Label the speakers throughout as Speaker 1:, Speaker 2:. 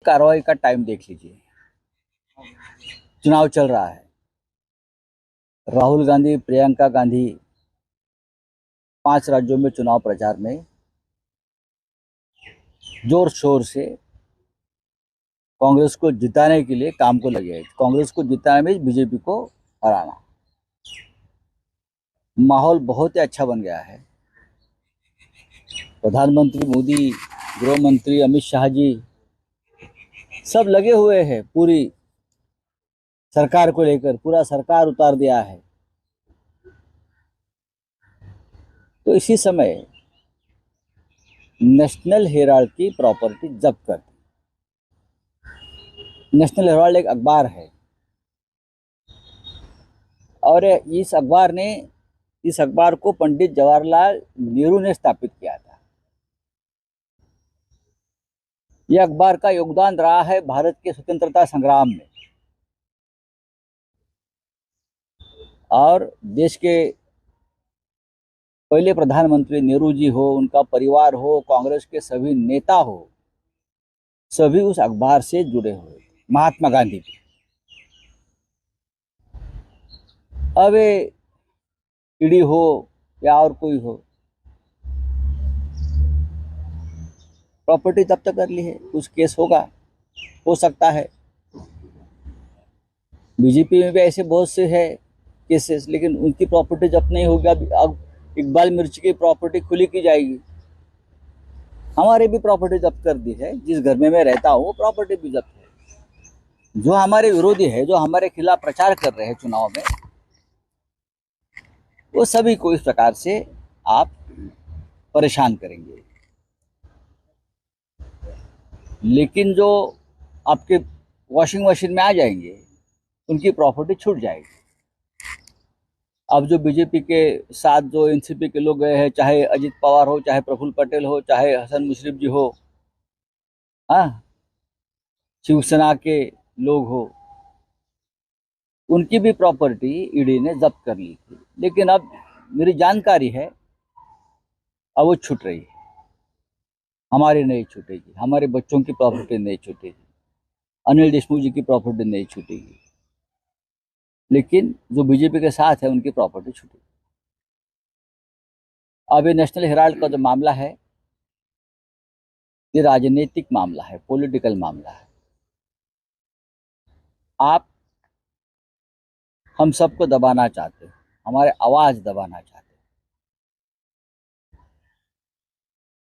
Speaker 1: कार्रवाई का टाइम देख लीजिए। चुनाव चल रहा है। राहुल गांधी, प्रियंका गांधी 5 राज्यों में चुनाव प्रचार में जोर शोर से कांग्रेस को जिताने के लिए काम को लगे हैं। कांग्रेस को जिताने में बीजेपी को हराना। माहौल बहुत ही अच्छा बन गया है। प्रधानमंत्री मोदी, गृह मंत्री अमित शाह जी सब लगे हुए हैं पूरी सरकार को लेकर। पूरा सरकार उतार दिया है। तो इसी समय नेशनल हेराल्ड की प्रॉपर्टी जब्त कर दी। नेशनल हेराल्ड एक अखबार है और इस अखबार को पंडित जवाहरलाल नेहरू ने स्थापित किया था। यह अखबार का योगदान रहा है भारत के स्वतंत्रता संग्राम में और देश के पहले प्रधानमंत्री नेहरू जी हो, उनका परिवार हो, कांग्रेस के सभी नेता हो, सभी उस अखबार से जुड़े हुए। महात्मा गांधी भी। अब ईडी हो या और कोई हो, प्रॉपर्टी जब्त कर ली है। कुछ केस होगा, हो सकता है। बीजेपी में भी ऐसे बहुत से है केसेस, लेकिन उनकी प्रॉपर्टी जब्त नहीं होगी। अब इकबाल मिर्ची की प्रॉपर्टी खुली की जाएगी। हमारे भी प्रॉपर्टी जब्त कर दी है। जिस घर में मैं रहता हूँ वो प्रॉपर्टी भी जब्त है। जो हमारे विरोधी है, जो हमारे खिलाफ प्रचार कर रहे हैं चुनाव में, वो सभी को इस प्रकार से आप परेशान करेंगे। लेकिन जो आपके वॉशिंग मशीन में आ जाएंगे, उनकी प्रॉपर्टी छूट जाएगी। अब जो बीजेपी के साथ जो एनसीपी के लोग गए हैं, चाहे अजित पवार हो, चाहे प्रफुल्ल पटेल हो, चाहे हसन मुशर्रफ जी हो, हाँ, शिवसेना के लोग हो, उनकी भी प्रॉपर्टी ईडी ने जब्त कर ली थी। लेकिन अब मेरी जानकारी है अब वो छूट रही है। हमारी नहीं छूटेगी, हमारे बच्चों की प्रॉपर्टी नहीं छूटेगी, अनिल देशमुख जी की प्रॉपर्टी नहीं छूटेगी, लेकिन जो बीजेपी के साथ है उनकी प्रॉपर्टी छूटेगी। अब ये नेशनल हेराल्ड का जो मामला है, ये राजनीतिक मामला है, पॉलिटिकल मामला है। आप हम सबको दबाना चाहते हो, हमारे आवाज दबाना चाहते हो,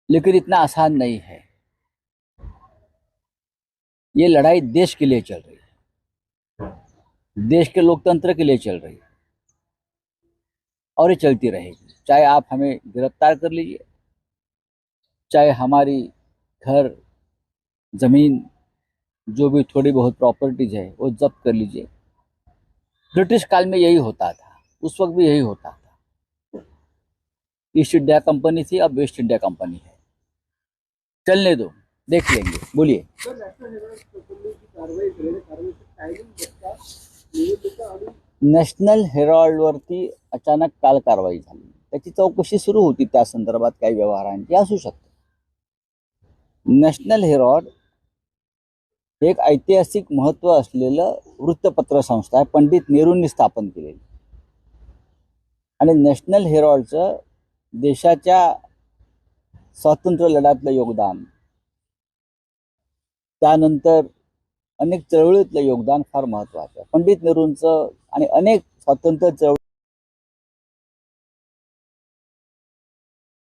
Speaker 1: लेकिन इतना आसान नहीं है। ये लड़ाई देश के लिए चल रही है, देश के लोकतंत्र के लिए चल रही है और ये चलती रहेगी। चाहे आप हमें गिरफ्तार कर लीजिए, चाहे हमारी घर, जमीन, जो भी थोड़ी बहुत प्रॉपर्टीज है वो जब्त कर लीजिए। ब्रिटिश काल में यही होता था, उस वक्त भी यही होता था। ईस्ट इंडिया कंपनी थी, अब वेस्ट इंडिया कंपनी है। चलने दो, देख लेंगे। बोलिए। नॅशनल हेराल्डवरती अचानक काल कारवाई झाली। त्याची चौकशी सुरू होती, त्या संदर्भात काही व्यवहारांची असू शकते। नॅशनल हेराल्ड एक ऐतिहासिक महत्त्व असलेलं वृत्तपत्र संस्था आहे, पंडित नेहरूंनी स्थापन केलेली। आणि नॅशनल हेराल्डचं देशाच्या स्वातंत्र्य लढ्यातलं योगदान, त्यानंतर अनेक चळवळीतलं योगदान फार महत्त्वाचं आहे। पंडित नेहरूंचं आणि अनेक स्वातंत्र्य चळवळी